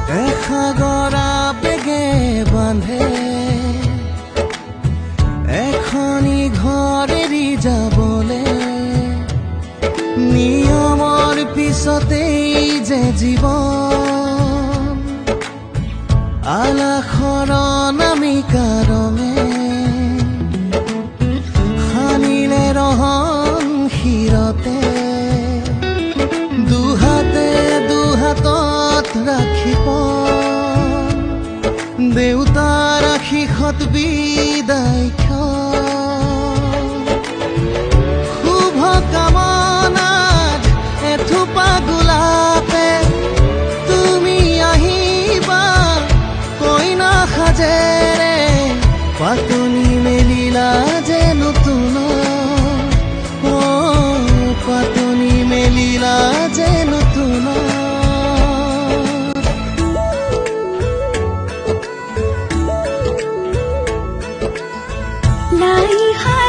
এসাগৰা বেগে বান্ধে এখনি ঘৰ এৰি যাবলে নিয়মৰ পিছতেই যে জীৱন আলাসৰ নামিকা ৰঙে সানিলে ৰহন শিৰতে দুহাতত ৰাখি পন দেউতাৰ আশীষত বিদায় শুভ কামনাত এথোপা গোলাপে তুমি আহিবা কইনা সাজেৰে পাতনি মেলিলা যে নতুন পাতনি মেলিলা যে নতুন লাই